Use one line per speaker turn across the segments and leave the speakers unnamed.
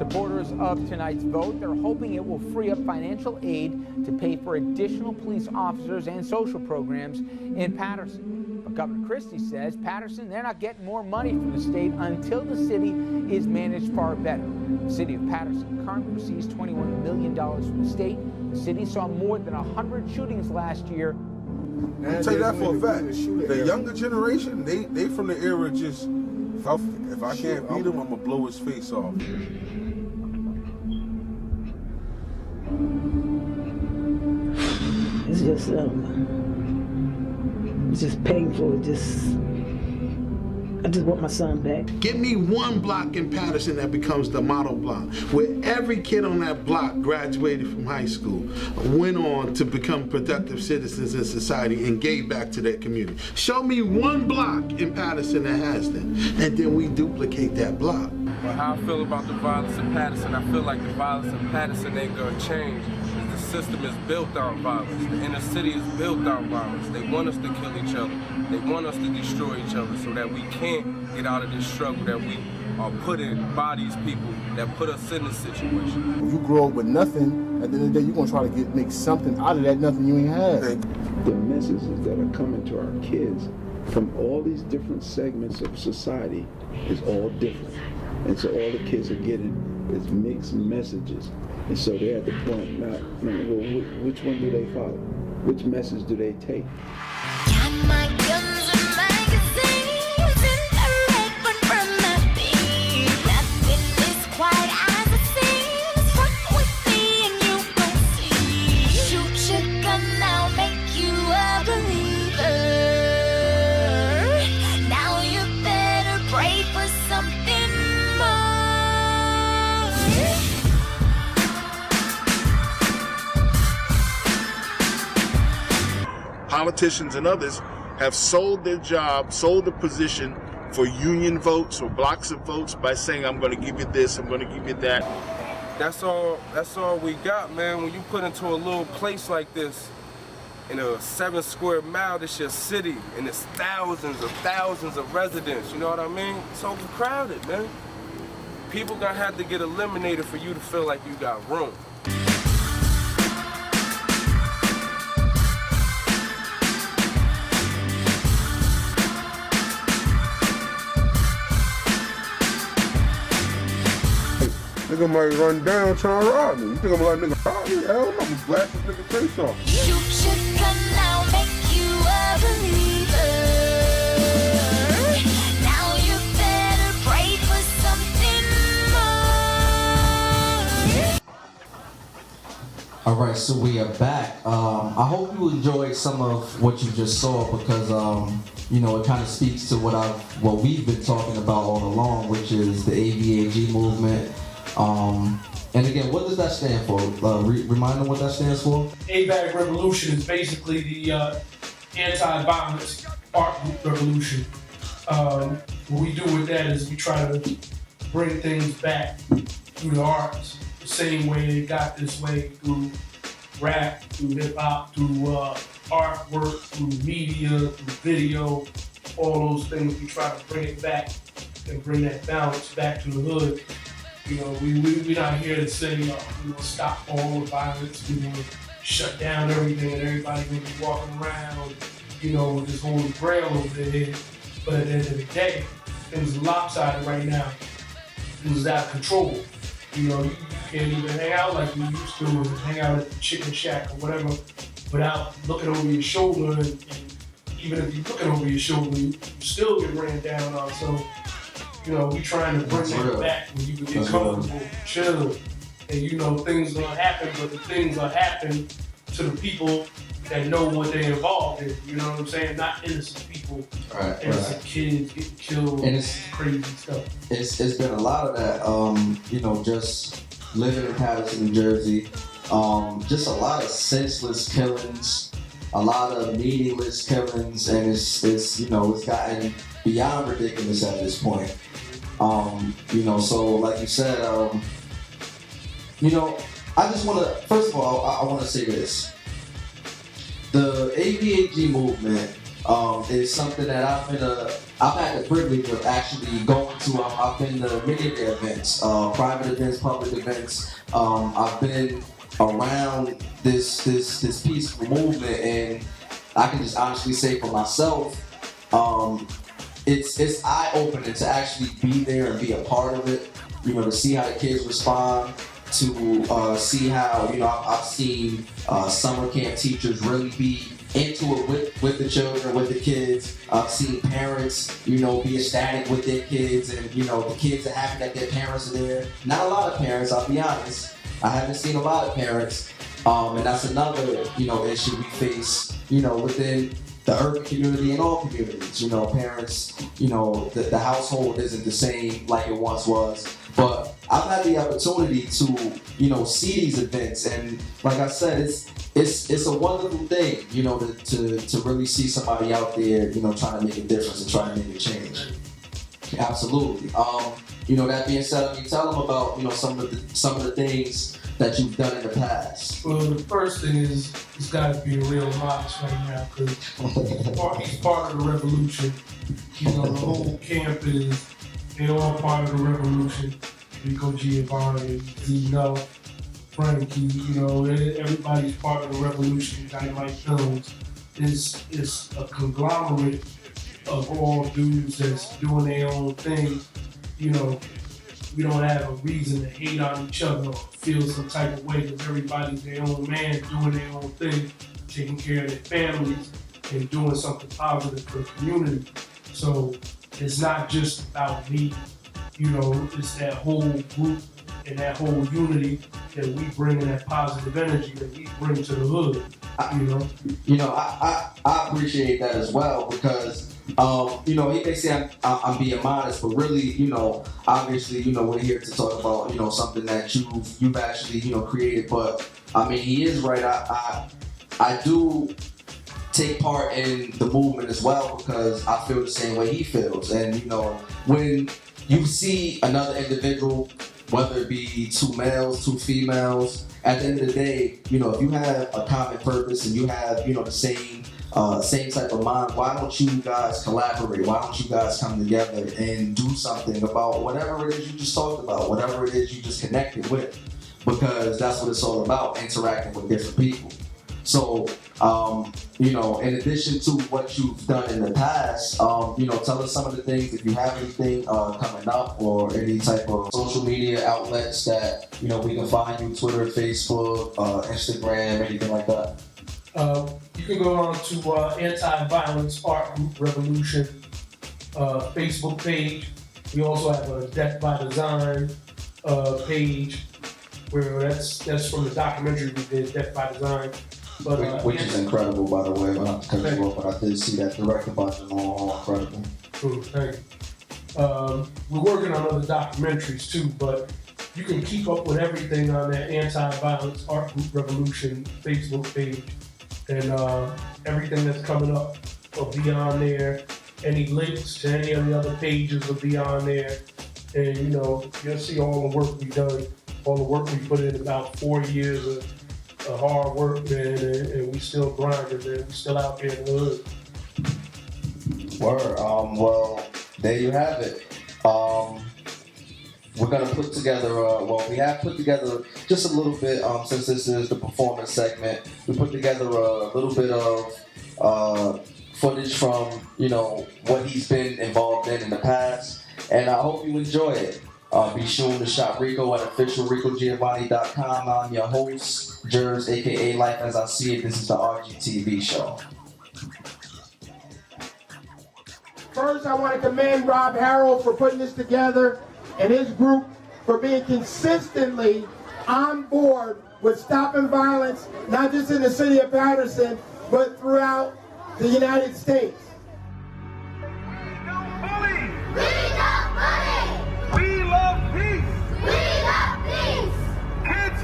Supporters of tonight's vote, they're hoping it will free up financial aid to pay for additional police officers and social programs in Paterson. But Governor Christie says Paterson, they're not getting more money from the state until the city is managed far better. The city of Paterson currently receives $21 million from the state. The city saw more than 100 shootings last year.
I'll tell you that for a fact. The younger generation, they from the era just, if I can't beat him, I'm going to blow his face off.
It's just painful. I just want my son back.
Give me one block in Paterson that becomes the model block, where every kid on that block graduated from high school, went on to become productive citizens in society and gave back to their community. Show me one block in Paterson that has that, and then we duplicate that block.
Well, how I feel about the violence in Paterson, I feel like the violence in Paterson ain't gonna change. The system is built on violence. The inner city is built on violence. They want us to kill each other. They want us to destroy each other so that we can't get out of this struggle that we are put in by these people that put us in this situation.
If you grow up with nothing, at the end of the day, you're gonna try to make something out of that nothing you ain't had.
The messages that are coming to our kids from all these different segments of society is all different. And so all the kids are getting is mixed messages. And so they're at the point now, well, which one do they follow? Which message do they take?
Politicians and others have sold their job, sold the position for union votes or blocks of votes by saying, I'm going to give you this, I'm going to give you that.
That's all we got, man. When you put into a little place like this, in a 7 square mile, it's your city, and it's thousands of residents, you know what I mean? It's overcrowded, man. People gonna have to get eliminated for you to feel like you got room.
Nigga might run down trying to rob me. You think I'm like, nigga, rob me? Hell no, I'm gonna blast this nigga face off.
You should come now, make you a believer. Now you better pray for something more.
All right, so we are back. I hope you enjoyed some of what you just saw because, you know, it kind of speaks to what we've been talking about all along, which is the AVAG movement. And again, what does that stand for? Remind them what that stands for?
AVAG Revolution is basically the anti-violence art revolution. What we do with that is we try to bring things back through the arts, the same way they got this way through rap, through hip-hop, through artwork, through media, through video, all those things. We try to bring it back and bring that balance back to the hood. You know, we're not here to say, stop all the violence, shut down everything and everybody gonna be walking around, with this whole braille over their head. But at the end of the day, things are lopsided right now. Things is out of control. You can't even hang out like you used to, or hang out at the chicken shack or whatever without looking over your shoulder. And even if you're looking over your shoulder, you still get ran down on. So, we trying to bring that back when you can get comfortable, chill, and things gonna happen, but the things are happening to the people that know what they're involved in. You know what I'm saying? Not innocent people, innocent kids getting killed, and it's crazy stuff.
It's been a lot of that. Just living in Paterson, New Jersey, just a lot of senseless killings, a lot of meaningless killings, and it's gotten beyond ridiculous at this point. So like you said, I just want to, first of all, I want to say this. The AVAG movement is something that I've had the privilege of actually going to. I've been to many of their events, private events, public events. I've been around this peaceful movement, and I can just honestly say for myself, it's eye-opening to actually be there and be a part of it. You know, to see how the kids respond, to see how, you know, I've seen summer camp teachers really be into it with the children, with the kids. I've seen parents, you know, be ecstatic with their kids, and, you know, the kids are happy that their parents are there. Not a lot of parents, I'll be honest. I haven't seen a lot of parents, and that's another, you know, issue we face, you know, within the urban community and all communities. You know, parents, you know, the household isn't the same like it once was. But I've had the opportunity to, you know, see these events, and like I said, it's a wonderful thing, you know, to really see somebody out there, you know, trying to make a difference and trying to make a change. Absolutely. You know, that being said, I mean, tell them about, you know, some of the things that you've done in the past.
Well, the first thing is, it's got to be a real modest right now, because he's part of the revolution. You know, the whole camp they're all part of the revolution. Rico Giovanni, Zeno, Frankie, you know, everybody's part of the revolution. Dynamite Films is a conglomerate of all dudes that's doing their own thing. You know, we don't have a reason to hate on each other or feel some type of way, because everybody's their own man, doing their own thing, taking care of their families and doing something positive for the community. So it's not just about me, you know, it's that whole group and that whole unity that we bring, in that positive energy that we bring to the hood, you know.
You know, I appreciate that as well, because you know, he may say I'm being modest, but really, you know, obviously, you know, we're here to talk about, you know, something that you've actually, you know, created. But I mean, he is right. I do take part in the movement as well, because I feel the same way he feels. And you know, when you see another individual, whether it be two males, two females, at the end of the day, you know, if you have a common purpose and you have, you know, the same type of mind, why don't you guys collaborate? Why don't you guys come together and do something about whatever it is you just talked about, whatever it is you just connected with? Because that's what it's all about, interacting with different people. So, you know, in addition to what you've done in the past, you know, tell us some of the things, if you have anything coming up, or any type of social media outlets that, you know, we can find you, Twitter, Facebook, Instagram, anything like that.
You can go on to Anti-Violence Art Group Revolution Facebook page. We also have a Death by Design page, where that's from the documentary we did, Death by Design. But,
which is incredible, by the way. Not to cut you off, but I did see that directed by Jamal. Incredible.
Cool, thank you. We're working on other documentaries too, but you can keep up with everything on that Anti-Violence Art Group Revolution Facebook page, and everything that's coming up will be on there. Any links to any of the other pages will be on there, and you know, you'll see all the work we've done, all the work we put in, about 4 years of hard work, man, and we still grinding, man. We still out there in the hood.
Word. Well, there you have it. We're gonna put together. We have put together just a little bit. Since this is the performance segment, we put together a little bit of footage from, you know, what he's been involved in the past, and I hope you enjoy it. Be sure to shop Rico at officialricogiovanni.com. I'm your host, Jers, aka Life As I See It. This is the RGTV show.
First, I want to commend Rob Harold for putting this together, and his group for being consistently on board with stopping violence, not just in the city of Patterson, but throughout the United States.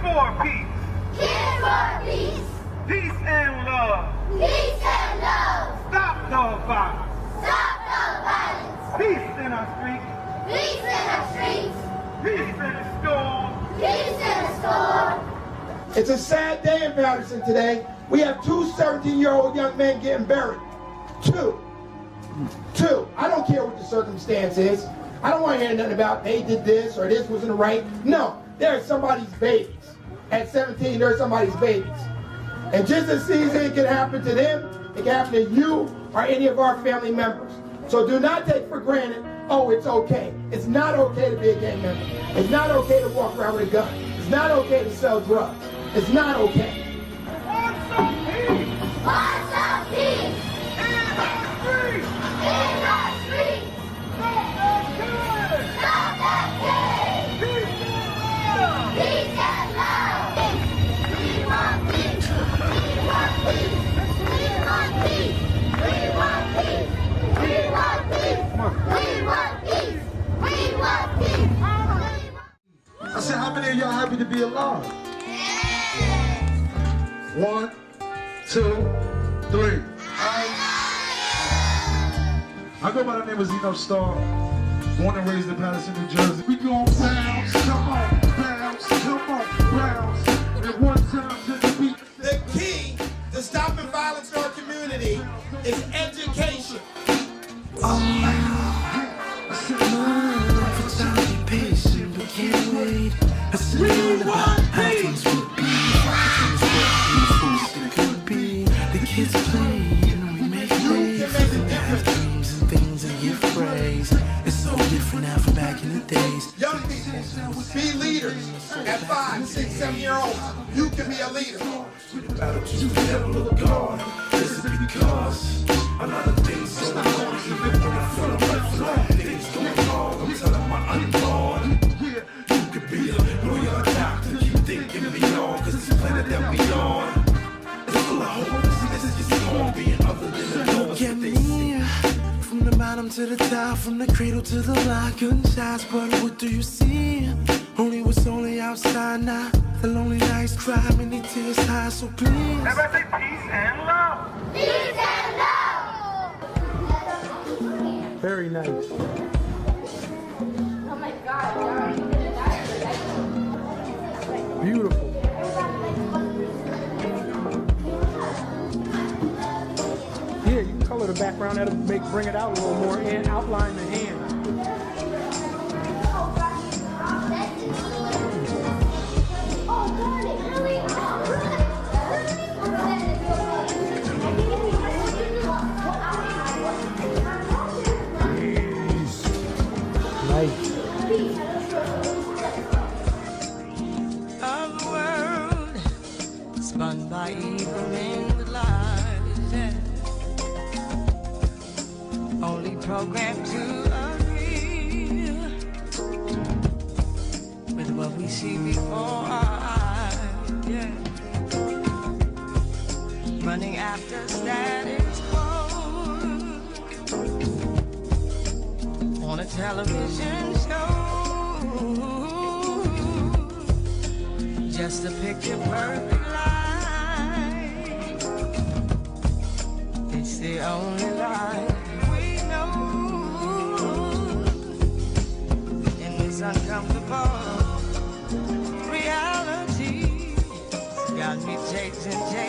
For peace. Kids for peace. Peace and love. Peace and love. Stop the violence. Stop the violence. Peace in our streets. Peace in our streets. Peace in the storm. Peace in the storm.
It's a sad day in Patterson today. We have two 17-year-old young men getting buried. Two, I don't care what the circumstance is. I don't want to hear nothing about they did this or this wasn't right. No, they're somebody's babies. At 17, they're somebody's babies. And just as easy it can happen to them, it can happen to you or any of our family members. So do not take for granted, oh, it's okay. It's not okay to be a gang member. It's not okay to walk around with a gun. It's not okay to sell drugs. It's not okay.
Want some peace? In our streets! In our streets! Stop that killing! Peace and love! We want peace! We want peace! We want peace! We want peace! We want peace! We want peace! We want peace!
I said, how many of y'all happy to be alive? 1, 2, 3. I go by the name of Zeno Starr, born and raised in Patterson, New Jersey. We gon' bounce, come on, bounce, bounce. And one time to the beat.
The key to stopping violence in our community is education.
We want peace!
The kids play and we make waves. Have dreams and things and give praise. It's so different now from back in the days.
Young people, be leaders. At 5, 6, 7-year-olds, you can be a leader.
Battle to the devil of God. This is because a lot of things going on. Even when I feel like things going wrong, I'm telling my unborn. You could be a lawyer, a doctor, keep thinking beyond, cause it's the planet that we on. It's full of hope. Get me from the bottom to the top, from the cradle to the block, gunshots, but what do you see? Only what's only outside now. The lonely nights cry, many tears high, so please.
Never say peace and love.
Peace and love!
Very nice.
Oh my God,
Beautiful. Yeah, you can color the background, that'll bring it out a little more and outline the hand. Nice.
Of the world spun by evil men with lies, yeah. Only programmed to agree with what we see before our eyes, yeah. Running after status quo on a television show, just a picture perfect life. It's the only life we know. In this uncomfortable reality, got me chasing.